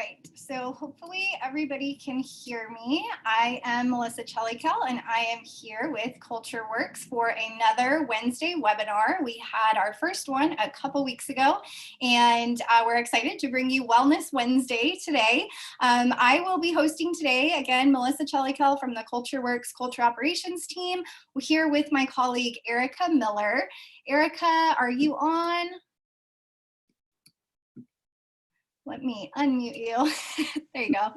right, so hopefully everybody can hear me. I am Melissa Chellikel, and I am here with Culture Works for another Wednesday webinar. We had our first one a couple weeks ago, and we're excited to bring you Wellness Wednesday today. I will be hosting today, again, Melissa Chellikel from the Culture Works Culture Operations team. We're here with my colleague, Erica Miller. Erica, are you on? Let me unmute you. There you go.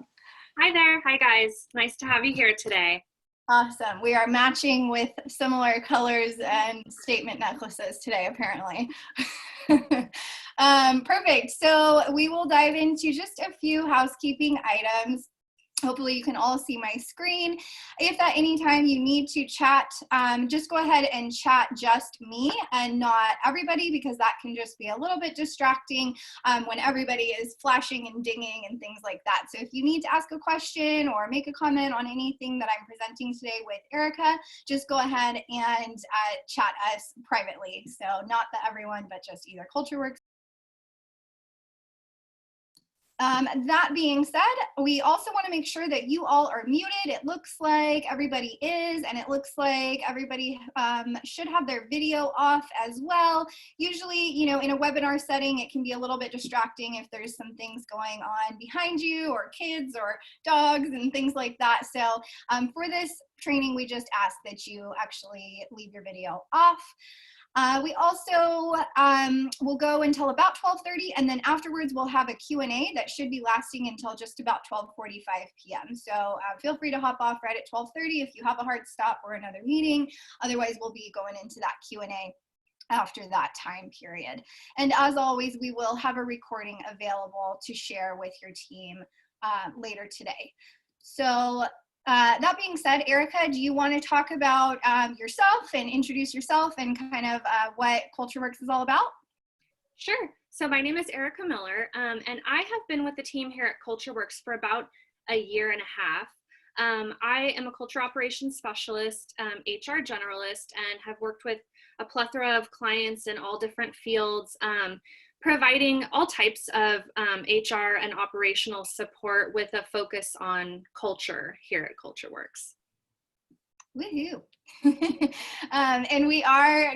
Hi there. Hi, guys. Nice to have you here today. Awesome. We are matching with similar colors and statement necklaces today, apparently. Perfect. So we will dive into just a few housekeeping items. Hopefully you can all see my screen. If at any time you need to chat, just go ahead and chat just me and not everybody, because that can just be a little bit distracting when everybody is flashing and dinging and things like that. So if you need to ask a question or make a comment on anything that I'm presenting today with Erica, just go ahead and chat us privately. So not that everyone, but just either CultureWorks. That being said, we also want to make sure that you all are muted. It looks like everybody is, and it looks like everybody should have their video off as well. Usually, you know, in a webinar setting, it can be a little bit distracting if there's some things going on behind you, or kids or dogs and things like that. So for this training, we just ask that you actually leave your video off. We also will go until about 12:30, and then afterwards we'll have a Q&A that should be lasting until just about 12:45 p.m. So feel free to hop off right at 12:30 if you have a hard stop or another meeting. Otherwise, we'll be going into that Q&A after that time period. And as always, we will have a recording available to share with your team later today. So that being said, Erica, do you want to talk about yourself and introduce yourself and kind of what CultureWorks is all about? Sure. So my name is Erica Miller, and I have been with the team here at CultureWorks for about a year and a half. I am a culture operations specialist, HR generalist, and have worked with a plethora of clients in all different fields, providing all types of HR and operational support with a focus on culture here at CultureWorks. Woohoo! And we are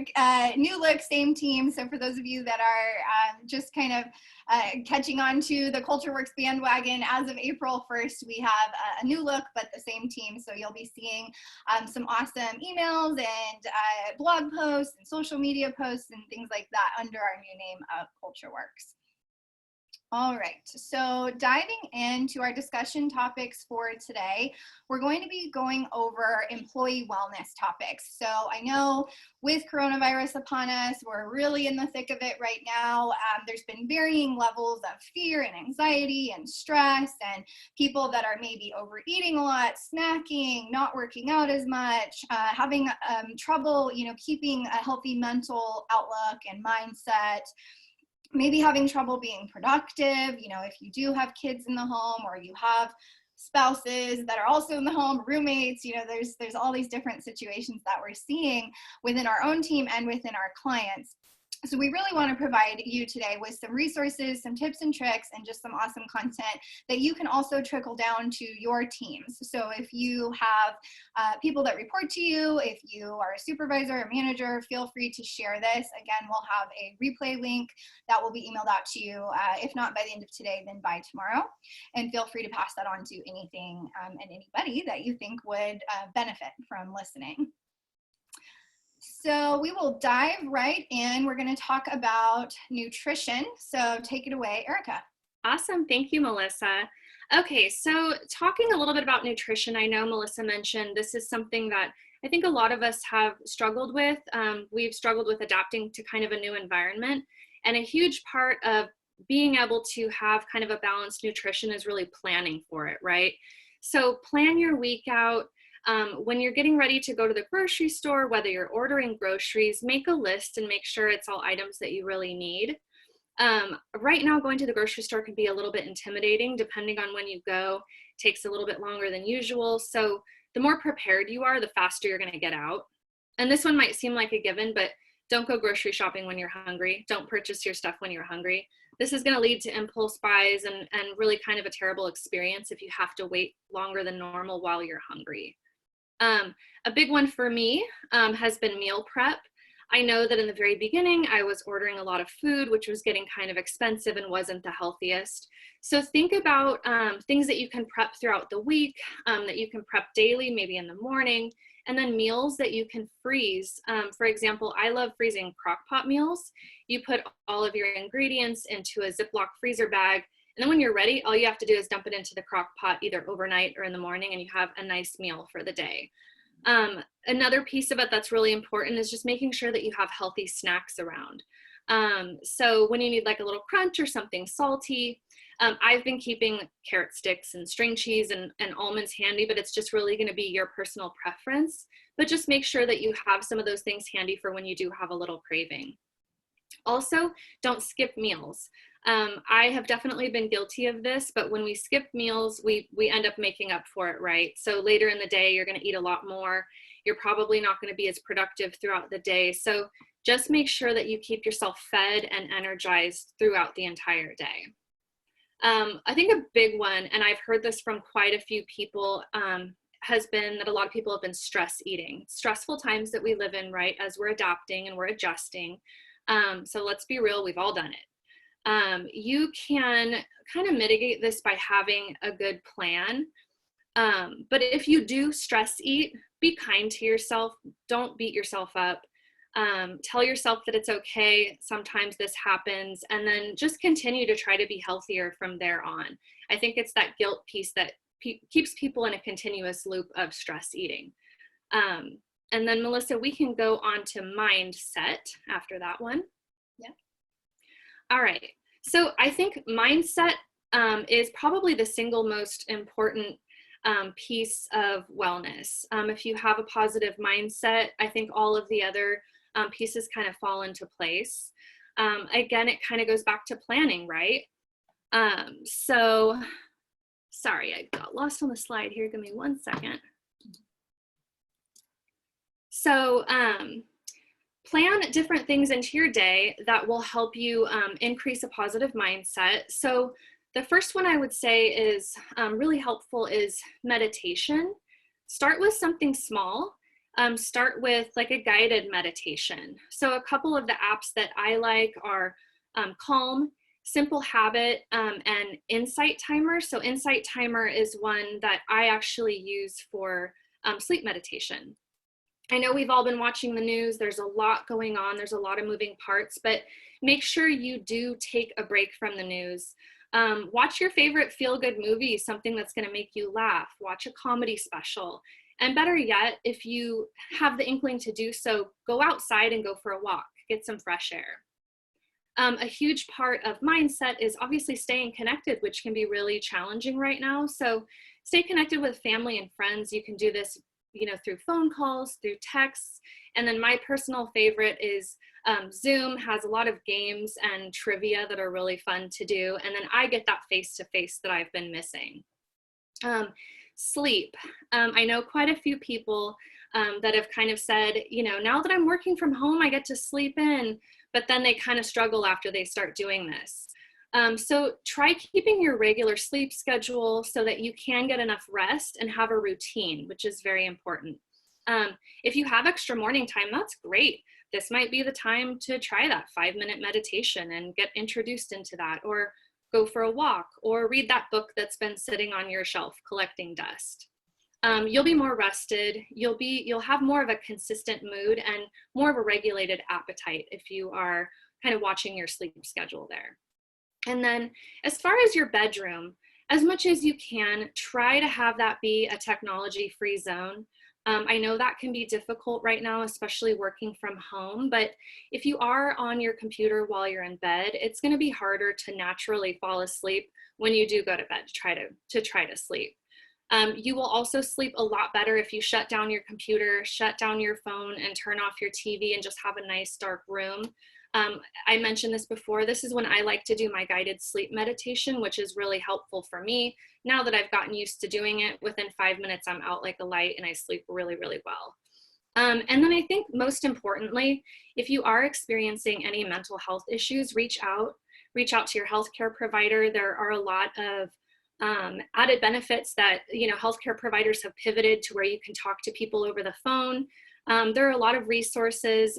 new look, same team. So for those of you that are just kind of catching on to the CultureWorks bandwagon, as of April 1st, we have a new look, but the same team. So you'll be seeing some awesome emails and blog posts and social media posts and things like that under our new name of CultureWorks. All right, so diving into our discussion topics for today, we're going to be going over employee wellness topics. So I know with coronavirus upon us, we're really in the thick of it right now. There's been varying levels of fear and anxiety and stress, and people that are maybe overeating a lot, snacking, not working out as much, having trouble, you know, keeping a healthy mental outlook and mindset. Maybe having trouble being productive, you know, if you do have kids in the home or you have spouses that are also in the home, roommates, you know, there's all these different situations that we're seeing within our own team and within our clients. So we really want to provide you today with some resources, some tips and tricks, and just some awesome content that you can also trickle down to your teams. So if you have people that report to you, if you are a supervisor or manager, feel free to share this. Again, we'll have a replay link that will be emailed out to you, if not by the end of today, then by tomorrow. And feel free to pass that on to anything and anybody that you think would benefit from listening. So we will dive right in. We're going to talk about nutrition. So take it away, Erica. Awesome. Thank you, Melissa. Okay, so talking a little bit about nutrition, I know Melissa mentioned this is something that I think a lot of us have struggled with. We've struggled with adapting to kind of a new environment. And a huge part of being able to have kind of a balanced nutrition is really planning for it, right? So plan your week out. When you're getting ready to go to the grocery store, whether you're ordering groceries, make a list and make sure it's all items that you really need. Right now, going to the grocery store can be a little bit intimidating depending on when you go. It takes a little bit longer than usual. So the more prepared you are, the faster you're going to get out. And this one might seem like a given, but don't go grocery shopping when you're hungry. Don't purchase your stuff when you're hungry. this is going to lead to impulse buys and really kind of a terrible experience if you have to wait longer than normal while you're hungry. A big one for me has been meal prep. I know that in the very beginning, I was ordering a lot of food, which was getting kind of expensive and wasn't the healthiest. So think about things that you can prep throughout the week, that you can prep daily, maybe in the morning, and then meals that you can freeze. For example, I love freezing crock pot meals. You put all of your ingredients into a Ziploc freezer bag, and then when you're ready, all you have to do is dump it into the crock pot either overnight or in the morning, and you have a nice meal for the day. Another piece of it that's really important is just making sure that you have healthy snacks around. So when you need like a little crunch or something salty, I've been keeping carrot sticks and string cheese and almonds handy, but it's just really going to be your personal preference. But just make sure that you have some of those things handy for when you do have a little craving. Also, don't skip meals. I have definitely been guilty of this, but when we skip meals, we end up making up for it, right? So later in the day, you're going to eat a lot more. You're probably not going to be as productive throughout the day. So just make sure that you keep yourself fed and energized throughout the entire day. I think a big one, and I've heard this from quite a few people, has been that a lot of people have been stress eating. Stressful times that we live in, right, as we're adapting and we're adjusting. So let's be real, we've all done it. You can kind of mitigate this by having a good plan. But if you do stress eat, be kind to yourself. Don't beat yourself up. Tell yourself that it's okay. Sometimes this happens, and then just continue to try to be healthier from there on. I think it's that guilt piece that keeps people in a continuous loop of stress eating. And then Melissa, we can go on to mindset after that one. Yeah. All right. So I think mindset is probably the single most important piece of wellness. If you have a positive mindset, I think all of the other pieces kind of fall into place. Again, it kind of goes back to planning, right? So, sorry, I got lost on the slide here. Give me 1 second. So, plan different things into your day that will help you increase a positive mindset. So the first one I would say is really helpful is meditation. Start with something small. Start with like a guided meditation. So a couple of the apps that I like are Calm, Simple Habit, and Insight Timer. So Insight Timer is one that I actually use for sleep meditation. I know we've all been watching the news. There's a lot going on. There's a lot of moving parts, but make sure you do take a break from the news. Watch your favorite feel-good movie, something that's going to make you laugh. Watch a comedy special. And better yet, if you have the inkling to do so, go outside and go for a walk. Get some fresh air. A huge part of mindset is obviously staying connected, which can be really challenging right now. So stay connected with family and friends. You can do this through phone calls, through texts. And then my personal favorite is Zoom has a lot of games and trivia that are really fun to do. And then I get that face-to-face that I've been missing. Sleep. I know quite a few people that have kind of said, now that I'm working from home, I get to sleep in, but then they kind of struggle after they start doing this. So try keeping your regular sleep schedule so that you can get enough rest and have a routine, which is very important. If you have extra morning time, that's great. This might be the time to try that 5-minute meditation and get introduced into that, or go for a walk, or read that book that's been sitting on your shelf collecting dust. You'll be more rested. You'll have more of a consistent mood and more of a regulated appetite if you are kind of watching your sleep schedule there. And then as far as your bedroom, as much as you can, try to have that be a technology-free zone. I know that can be difficult right now, especially working from home, but if you are on your computer while you're in bed, it's going to be harder to naturally fall asleep when you do go to bed to try to sleep. You will also sleep a lot better if you shut down your computer, shut down your phone, and turn off your TV and just have a nice dark room. I mentioned this before. This is when I like to do my guided sleep meditation, which is really helpful for me. Now that I've gotten used to doing it, within 5 minutes, I'm out like a light and I sleep really, really well. And then I think most importantly, if you are experiencing any mental health issues, reach out. reach out to your healthcare provider. There are a lot of added benefits that, healthcare providers have pivoted to where you can talk to people over the phone. There are a lot of resources.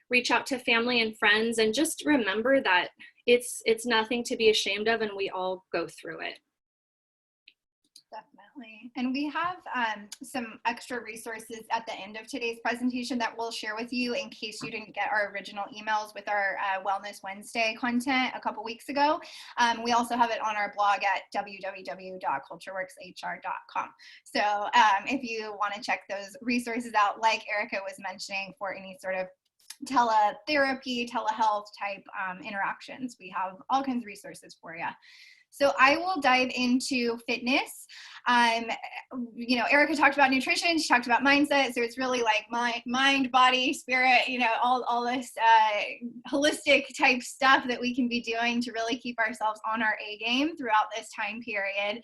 Reach out to family and friends, and just remember that it's nothing to be ashamed of, and we all go through it. Definitely. And we have some extra resources at the end of today's presentation that we'll share with you in case you didn't get our original emails with our Wellness Wednesday content a couple weeks ago. We also have it on our blog at www.cultureworkshr.com. So if you want to check those resources out, like Erica was mentioning, for any sort of teletherapy, telehealth type interactions, we have all kinds of resources for you. So I will dive into fitness. Erica talked about nutrition, she talked about mindset. So it's really like mind, body, spirit, all this holistic type stuff that we can be doing to really keep ourselves on our A game throughout this time period.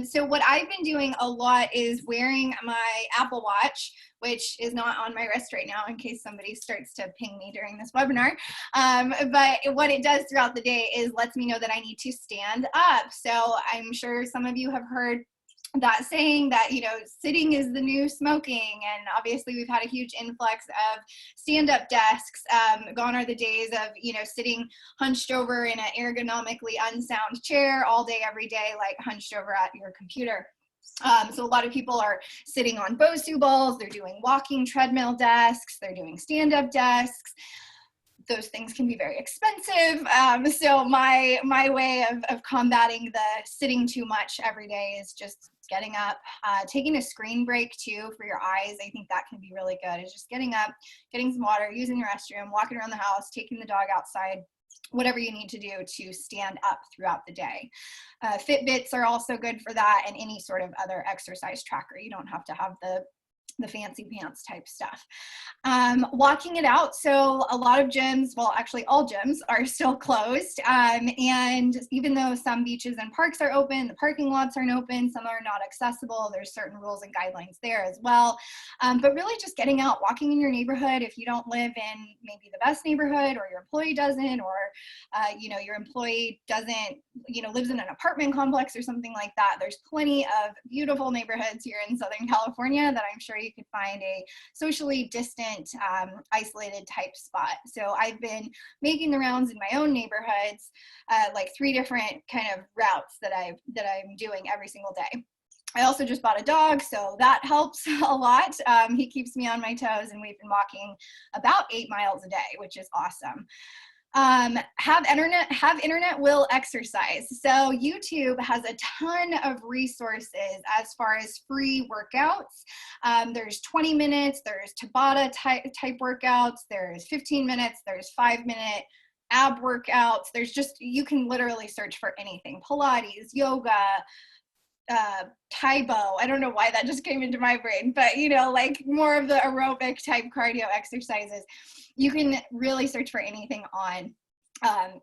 So what I've been doing a lot is wearing my Apple Watch, which is not on my wrist right now in case somebody starts to ping me during this webinar. But what it does throughout the day is lets me know that I need to stand up. So I'm sure some of you have heard that saying that, sitting is the new smoking. And obviously we've had a huge influx of stand-up desks. Gone are the days of, sitting hunched over in an ergonomically unsound chair all day, every day, like hunched over at your computer. So a lot of people are sitting on Bosu balls, they're doing walking treadmill desks, they're doing stand-up desks. Those things can be very expensive. So my way of combating the sitting too much every day is just getting up, taking a screen break too for your eyes. I think that can be really good. Is just getting up, getting some water, using the restroom, walking around the house, taking the dog outside, whatever you need to do to stand up throughout the day. Fitbits are also good for that, and any sort of other exercise tracker. You don't have to have the fancy pants type stuff. Walking it out. So a lot of gyms, well, actually all gyms are still closed. And even though some beaches and parks are open, the parking lots aren't open, some are not accessible. There's certain rules and guidelines there as well. But really just getting out, walking in your neighborhood. If you don't live in maybe the best neighborhood, or your employee doesn't, or, your employee doesn't, lives in an apartment complex or something like that, there's plenty of beautiful neighborhoods here in Southern California that I'm sure you could find a socially distant, isolated type spot. So I've been making the rounds in my own neighborhoods, like 3 different kind of routes that I'm doing every single day. I also just bought a dog, so that helps a lot. He keeps me on my toes, and we've been walking about 8 miles a day, which is awesome. Have internet will exercise. So YouTube has a ton of resources as far as free workouts. There's 20 minutes, there's Tabata type workouts, there's 15 minutes, there's 5-minute ab workouts. There's just, you can literally search for anything. Pilates, yoga, Taibo. I don't know why that just came into my brain, but like more of the aerobic type cardio exercises. You can really search for anything on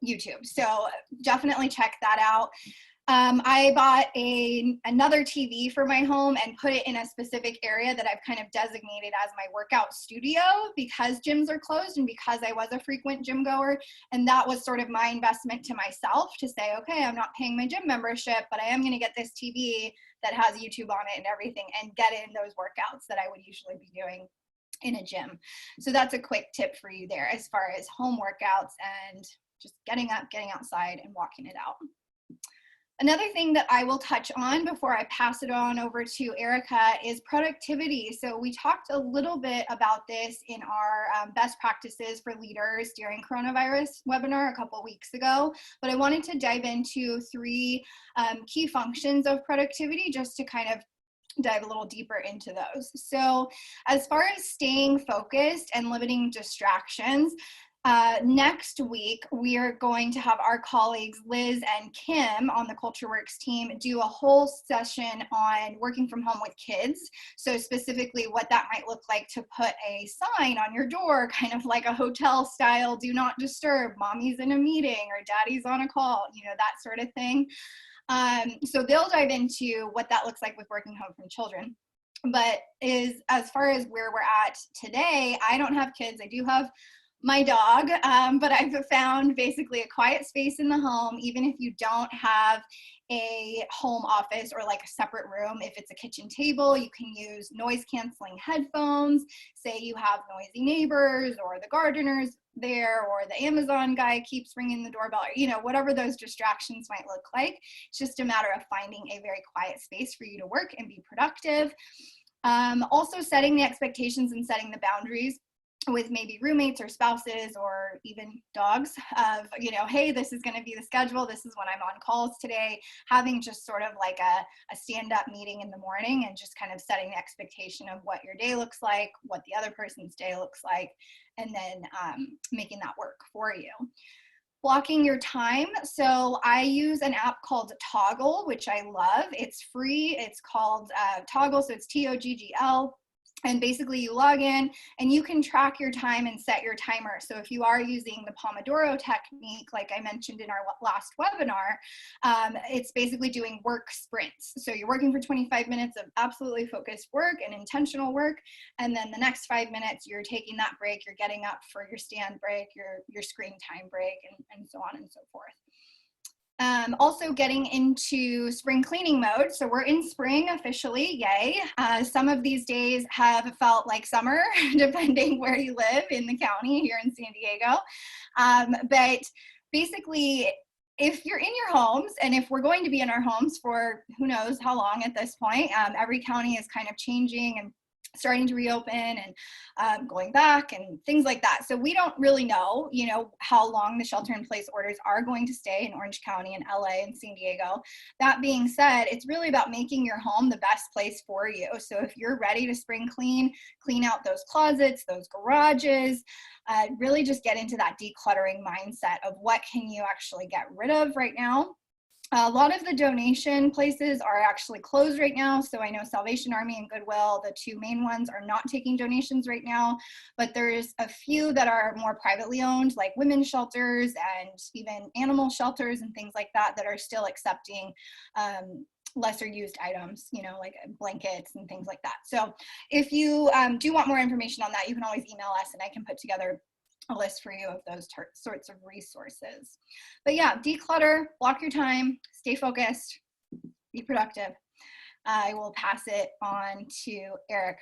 YouTube. So definitely check that out. I bought another TV for my home and put it in a specific area that I've kind of designated as my workout studio, because gyms are closed and because I was a frequent gym goer. And that was sort of my investment to myself to say, okay, I'm not paying my gym membership, but I am going to get this TV that has YouTube on it and everything, and get in those workouts that I would usually be doing in a gym. So that's a quick tip for you there as far as home workouts and just getting up, getting outside, and walking it out. Another thing that I will touch on before I pass it on over to Erica is productivity. So we talked a little bit about this in our best practices for leaders during coronavirus webinar a couple weeks ago, but I wanted to dive into 3 key functions of productivity just to kind of dive a little deeper into those. So as far as staying focused and limiting distractions, next week, we are going to have our colleagues Liz and Kim on the CultureWorks team do a whole session on working from home with kids. So specifically what that might look like to put a sign on your door, kind of like a hotel style, do not disturb, mommy's in a meeting or daddy's on a call, that sort of thing. So they'll dive into what that looks like with working home from children. But as far as where we're at today, I don't have kids. I do have my dog, but I've found basically a quiet space in the home, even if you don't have a home office or like a separate room. If it's a kitchen table, you can use noise canceling headphones. Say you have noisy neighbors or the gardeners there, or the Amazon guy keeps ringing the doorbell, or, you know, whatever those distractions might look like. It's just a matter of finding a very quiet space for you to work and be productive. Also setting the expectations and setting the boundaries with maybe roommates or spouses or even dogs of, you know, hey, this is going to be the schedule. This is when I'm on calls today. Having just sort of like a stand-up meeting in the morning and just kind of setting the expectation of what your day looks like, what the other person's day looks like, and then making that work for you. Blocking your time. So I use an app called Toggle, which I love. It's free. It's called Toggle. So it's Toggl. And basically you log in and you can track your time and set your timer. So if you are using the Pomodoro technique, like I mentioned in our last webinar, it's basically doing work sprints. So you're working for 25 minutes of absolutely focused work and intentional work. And then the next 5 minutes, you're taking that break, you're getting up for your stand break, your screen time break, and so on and so forth. Also getting into spring cleaning mode. So we're in spring officially, yay. Some of these days have felt like summer, depending where you live in the county here in San Diego. But basically, if you're in your homes, and if we're going to be in our homes for who knows how long at this point, every county is kind of changing and starting to reopen and going back and things like that. So we don't really know, you know, how long the shelter in place orders are going to stay in Orange County and LA and San Diego. That being said, it's really about making your home the best place for you. So if you're ready to spring clean out those closets, those garages, really just get into that decluttering mindset of what can you actually get rid of right now. A lot of the donation places are actually closed right now. So I know Salvation Army and Goodwill, the two main ones, are not taking donations right now, but there's a few that are more privately owned, like women's shelters and even animal shelters and things like that, that are still accepting lesser used items, you know, like blankets and things like that. So if you do want more information on that, you can always email us and I can put together a list for you of those sorts of resources. But yeah, declutter, block your time, stay focused, be productive. I will pass it on to Erica.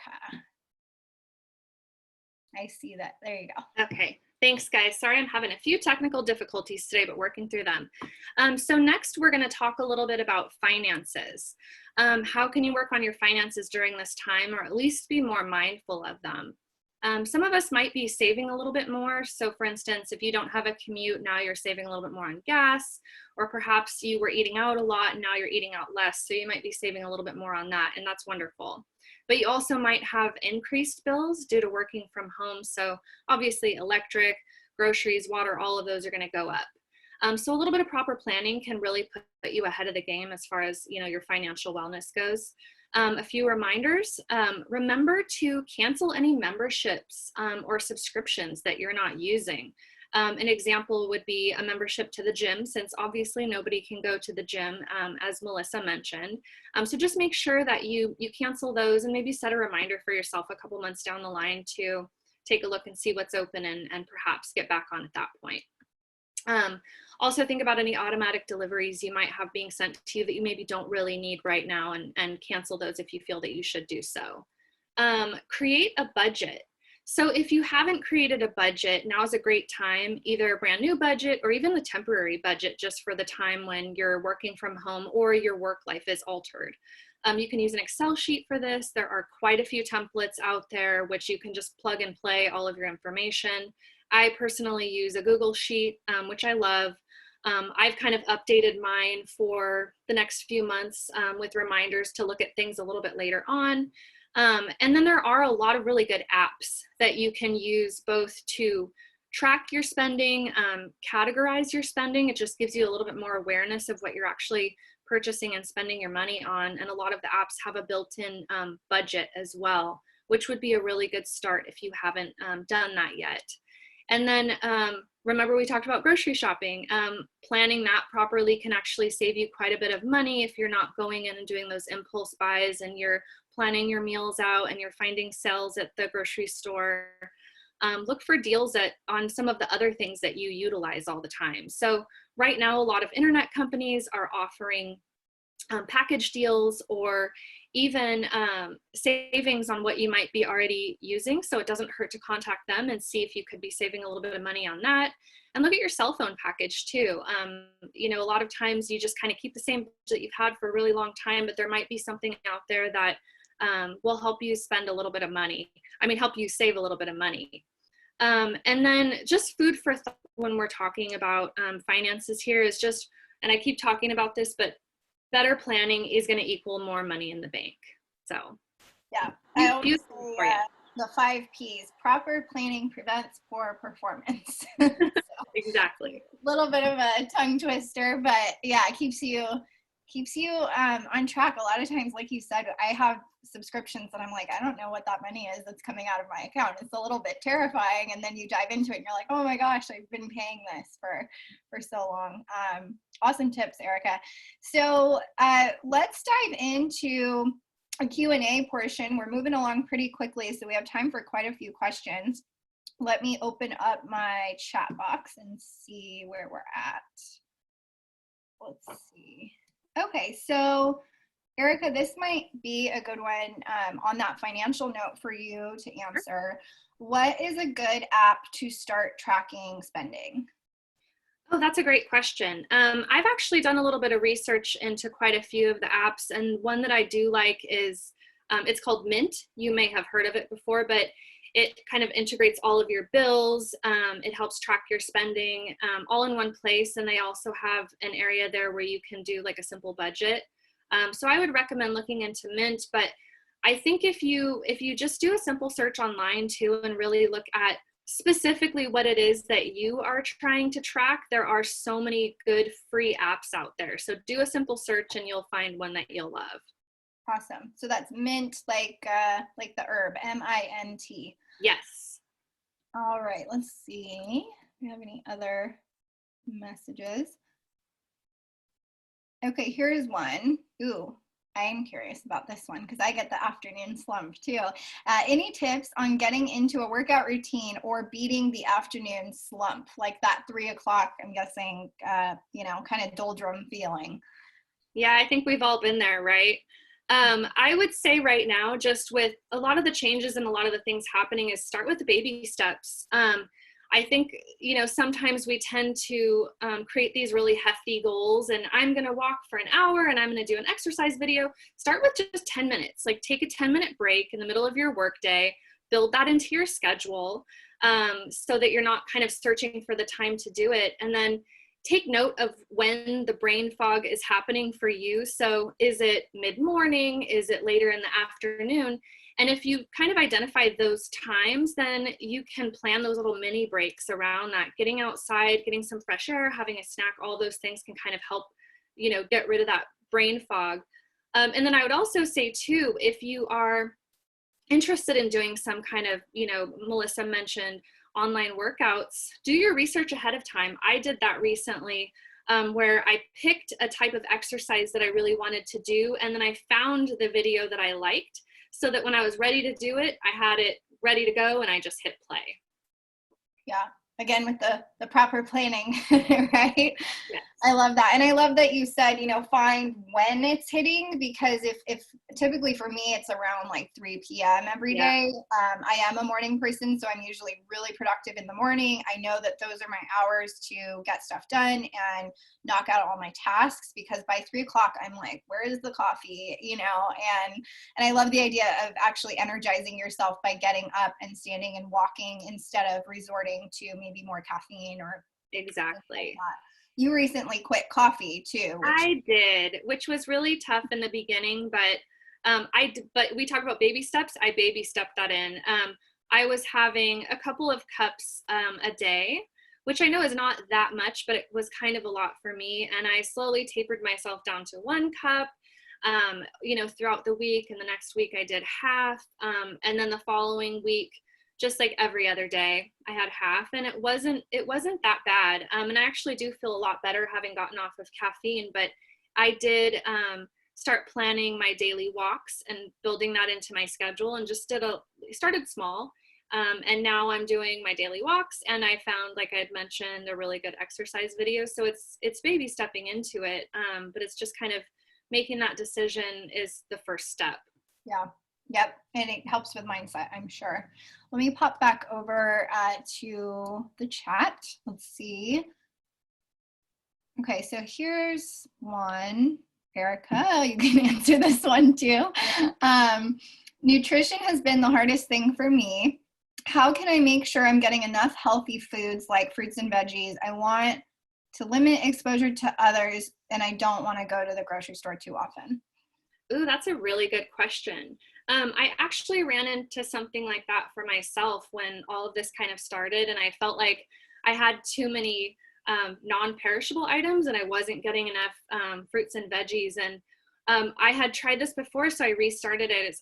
I see that. There you go. Okay. Thanks, guys. Sorry, I'm having a few technical difficulties today, but working through them. So next, we're going to talk a little bit about finances. How can you work on your finances during this time, or at least be more mindful of them? Some of us might be saving a little bit more. So for instance, if you don't have a commute, now you're saving a little bit more on gas, or perhaps you were eating out a lot and now you're eating out less. So you might be saving a little bit more on that, and that's wonderful. But you also might have increased bills due to working from home. So obviously electric, groceries, water, all of those are going to go up. So a little bit of proper planning can really put you ahead of the game as far as, you know, your financial wellness goes. A few reminders: remember to cancel any memberships or subscriptions that you're not using. An example would be a membership to the gym, since obviously nobody can go to the gym, as Melissa mentioned. So just make sure that you cancel those, and maybe set a reminder for yourself a couple months down the line to take a look and see what's open, and perhaps get back on at that point. Also think about any automatic deliveries you might have being sent to you that you maybe don't really need right now, and cancel those if you feel that you should do so. Create a budget. So if you haven't created a budget, now is a great time, either a brand new budget or even the temporary budget, just for the time when you're working from home or your work life is altered. You can use an Excel sheet for this. There are quite a few templates out there which you can just plug and play all of your information. I personally use a Google Sheet, which I love. I've kind of updated mine for the next few months with reminders to look at things a little bit later on. And then there are a lot of really good apps that you can use, both to track your spending, categorize your spending. It just gives you a little bit more awareness of what you're actually purchasing and spending your money on. And a lot of the apps have a built-in budget as well, which would be a really good start if you haven't done that yet. And then remember, we talked about grocery shopping. Planning that properly can actually save you quite a bit of money if you're not going in and doing those impulse buys, and you're planning your meals out and you're finding sales at the grocery store. look for deals on some of the other things that you utilize all the time. So right now, a lot of internet companies are offering package deals or even savings on what you might be already using. So it doesn't hurt to contact them and see if you could be saving a little bit of money on that. And look at your cell phone package too. You know, a lot of times you just kind of keep the same that you've had for a really long time, but there might be something out there that will help you spend a little bit of money. Help you save a little bit of money. And then just food for thought when we're talking about finances here is just, and I keep talking about this, but better planning is going to equal more money in the bank. So yeah, I always say the 5 P's: proper planning prevents poor performance. So, exactly. a little bit of a tongue twister, but yeah, it keeps you on track. A lot of times, like you said, I have subscriptions that I'm like, I don't know what that money is that's coming out of my account. It's a little bit terrifying, and then you dive into it and you're like, oh my gosh, I've been paying this for so long. Awesome tips, Erica. So let's dive into a Q&A portion. We're moving along pretty quickly, so we have time for quite a few questions. Let me open up my chat box and see where we're at. Let's see. Okay, so Erica, this might be a good one on that financial note for you to answer. What is a good app to start tracking spending? Oh, that's a great question. I've actually done a little bit of research into quite a few of the apps, and one that I do like is, it's called Mint. You may have heard of it before, but it kind of integrates all of your bills. It helps track your spending all in one place, and they also have an area there where you can do like a simple budget. So I would recommend looking into Mint, but I think if you just do a simple search online too and really look at specifically what it is that you are trying to track, there are so many good free apps out there. So do a simple search and you'll find one that you'll love. Awesome. So that's Mint, like the herb, M-I-N-T. Yes. All right, let's see. Do we have any other messages? Okay, here's one. Ooh, I'm curious about this one because I get the afternoon slump too. Any tips on getting into a workout routine or beating the afternoon slump, like that 3 o'clock, I'm guessing, kind of doldrum feeling? Yeah, I think we've all been there, right? I would say right now, just with a lot of the changes and a lot of the things happening, is start with the baby steps. I think, sometimes we tend to create these really hefty goals, and I'm going to walk for an hour and I'm going to do an exercise video. Start with just 10 minutes, like take a 10-minute break in the middle of your workday, build that into your schedule so that you're not kind of searching for the time to do it. And then take note of when the brain fog is happening for you. So is it mid-morning? Is it later in the afternoon? And if you kind of identify those times, then you can plan those little mini breaks around that. Getting outside, getting some fresh air, having a snack, all those things can kind of help, get rid of that brain fog. And then I would also say too, if you are interested in doing some kind of, Melissa mentioned online workouts, do your research ahead of time. I did that recently where I picked a type of exercise that I really wanted to do. And then I found the video that I liked so that when I was ready to do it, I had it ready to go and I just hit play. Yeah. Again, with the proper planning, right? Yes. I love that. And I love that you said, find when it's hitting, because if typically for me, it's around like 3 p.m. every day. I am a morning person, so I'm usually really productive in the morning. I know that those are my hours to get stuff done and knock out all my tasks, because by 3 o'clock, I'm like, where is the coffee? And I love the idea of actually energizing yourself by getting up and standing and walking instead of resorting to maybe more caffeine or exactly. Like you recently quit coffee too. I did, which was really tough in the beginning, but but we talk about baby steps. I baby stepped that in. I was having a couple of cups a day, which I know is not that much, but it was kind of a lot for me. And I slowly tapered myself down to 1 cup, throughout the week. And the next week I did half. And then the following week, just like every other day, I had half, and it wasn't that bad. And I actually do feel a lot better having gotten off of caffeine, but I did start planning my daily walks and building that into my schedule, and just started small. And now I'm doing my daily walks, and I found, like I had mentioned, a really good exercise video. So it's baby stepping into it, but it's just kind of making that decision is the first step. Yeah. Yep. And it helps with mindset, I'm sure. Let me pop back over to the chat. Let's see. Okay, so here's one. Erica, you can answer this one too. Nutrition has been the hardest thing for me. How can I make sure I'm getting enough healthy foods like fruits and veggies? I want to limit exposure to others, and I don't want to go to the grocery store too often. Ooh, that's a really good question. I actually ran into something like that for myself when all of this kind of started, and I felt like I had too many non-perishable items and I wasn't getting enough fruits and veggies. And I had tried this before, so I restarted it. It's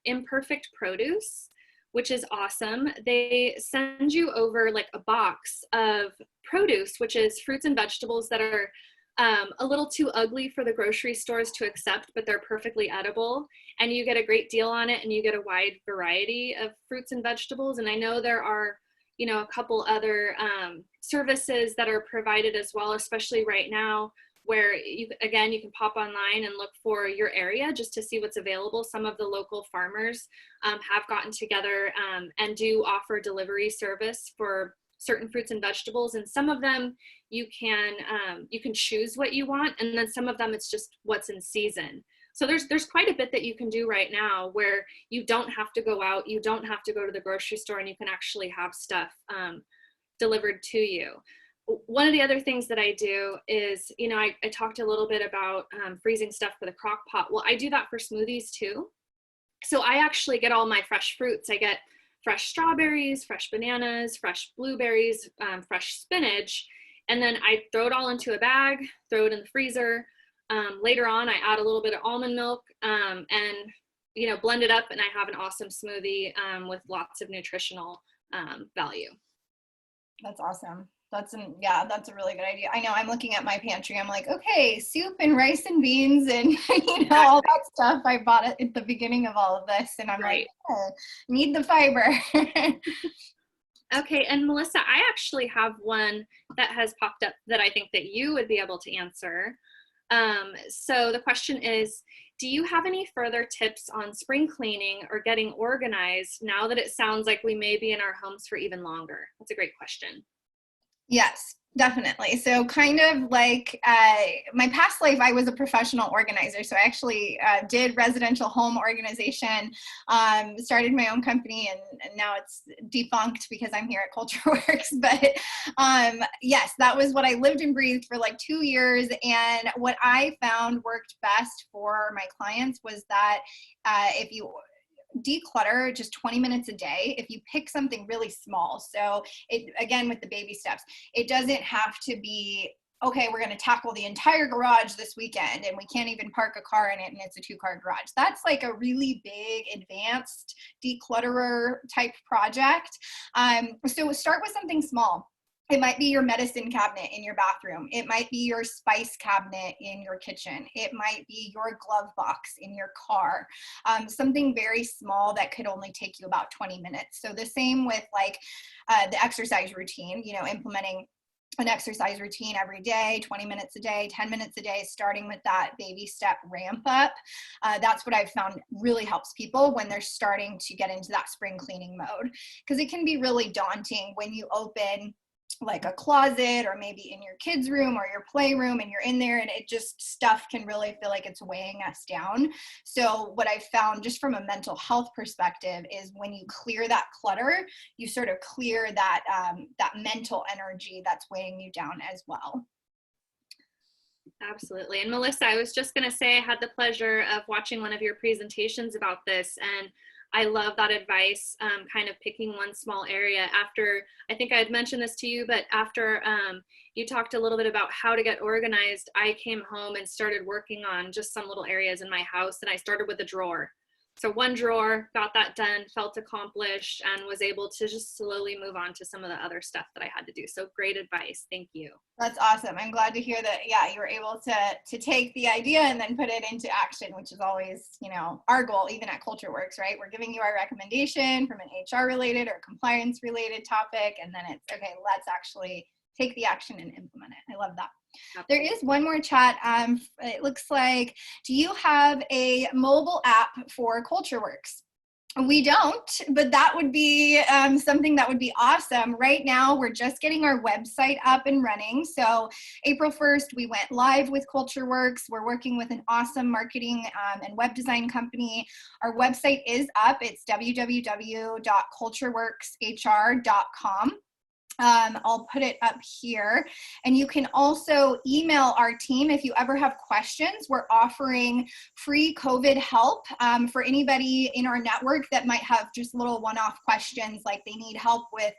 Imperfect Produce, which is awesome. They send you over like a box of produce, which is fruits and vegetables that are a little too ugly for the grocery stores to accept, but they're perfectly edible. And you get a great deal on it, and you get a wide variety of fruits and vegetables. And I know there are, a couple other services that are provided as well, especially right now, where you can pop online and look for your area just to see what's available. Some of the local farmers have gotten together and do offer delivery service for certain fruits and vegetables, and some of them you can choose what you want, and then some of them it's just what's in season. So there's quite a bit that you can do right now where you don't have to go out, you don't have to go to the grocery store, and you can actually have stuff delivered to you. One of the other things that I do is, I talked a little bit about freezing stuff for the crock pot. Well, I do that for smoothies too. So I actually get all my fresh fruits. I get fresh strawberries, fresh bananas, fresh blueberries, fresh spinach, and then I throw it all into a bag, throw it in the freezer. Later on, I add a little bit of almond milk and, blend it up, and I have an awesome smoothie with lots of nutritional value. That's awesome. That's a really good idea. I know I'm looking at my pantry. I'm like, okay, soup and rice and beans and all that stuff. I bought it at the beginning of all of this, and I'm right. like, oh, need the fiber. Okay, and Melissa, I actually have one that has popped up that I think that you would be able to answer. So the question is, do you have any further tips on spring cleaning or getting organized now that it sounds like we may be in our homes for even longer? That's a great question. Yes, definitely. So kind of like my past life, I was a professional organizer. So I actually did residential home organization, started my own company, and now it's defunct because I'm here at CultureWorks. But yes, that was what I lived and breathed for like 2 years. And what I found worked best for my clients was that if you declutter just 20 minutes a day, if you pick something really small. So it, again, with the baby steps, it doesn't have to be, okay, we're going to tackle the entire garage this weekend and we can't even park a car in it and it's a 2-car garage. That's like a really big advanced declutterer type project. So start with something small. It might be your medicine cabinet in your bathroom. It might be your spice cabinet in your kitchen. It might be your glove box in your car. Something very small that could only take you about 20 minutes. So the same with like the exercise routine, implementing an exercise routine every day, 20 minutes a day, 10 minutes a day, starting with that baby step ramp up. That's what I've found really helps people when they're starting to get into that spring cleaning mode, because it can be really daunting when you open like a closet or maybe in your kids' room or your playroom and you're in there and it just stuff can really feel like it's weighing us down. So what I've found just from a mental health perspective is when you clear that clutter, you sort of clear that that mental energy that's weighing you down as well. Absolutely. And Melissa, I was just going to say I had the pleasure of watching one of your presentations about this, and I love that advice, kind of picking one small area. After, I think I had mentioned this to you, but after you talked a little bit about how to get organized, I came home and started working on just some little areas in my house, and I started with a drawer. So one drawer, got that done, felt accomplished, and was able to just slowly move on to some of the other stuff that I had to do. So great advice. Thank you. That's awesome. I'm glad to hear that, yeah, you were able to take the idea and then put it into action, which is always, you know, our goal, even at CultureWorks, right? We're giving you our recommendation from an HR related or compliance related topic, and then it's, okay, let's actually take the action and implement it. I love that. There is one more chat. It looks like, do you have a mobile app for CultureWorks? We don't, but that would be something that would be awesome. Right now, we're just getting our website up and running. So April 1st, we went live with CultureWorks. We're working with an awesome marketing and web design company. Our website is up. It's www.cultureworkshr.com. I'll put it up here, and you can also email our team if you ever have questions. We're offering free COVID help for anybody in our network that might have just little one-off questions, like they need help with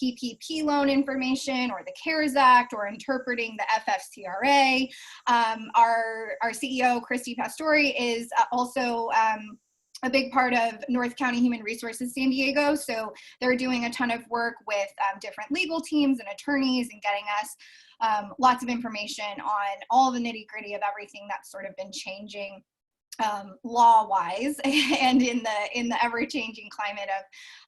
PPP loan information or the CARES Act or interpreting the FFCRA. Our CEO, Christy Pastore, is also a big part of North County Human Resources San Diego. So they're doing a ton of work with different legal teams and attorneys and getting us lots of information on all the nitty gritty of everything that's sort of been changing law-wise and in the ever-changing climate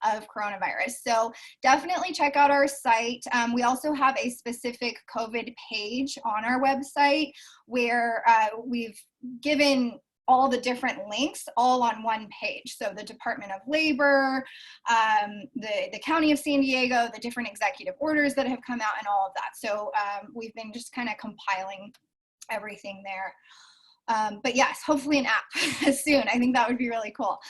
of coronavirus. So definitely check out our site. We also have a specific COVID page on our website where we've given all the different links all on one page. So the Department of Labor, the County of San Diego, the different executive orders that have come out and all of that. So we've been just kind of compiling everything there. But yes, hopefully an app soon. I think that would be really cool.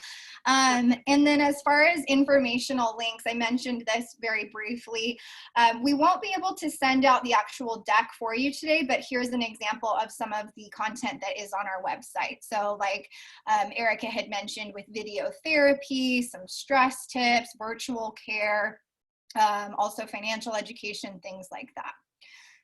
And then as far as informational links, I mentioned this very briefly. We won't be able to send out the actual deck for you today, but here's an example of some of the content that is on our website. So like Erica had mentioned, with video therapy, some stress tips, virtual care, also financial education, things like that.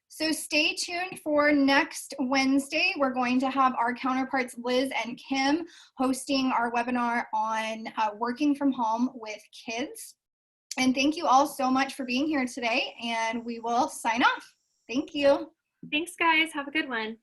So stay tuned for next Wednesday. We're going to have our counterparts Liz and Kim hosting our webinar on working from home with kids. And thank you all so much for being here today, and we will sign off. Thank you. Thanks, guys. Have a good one.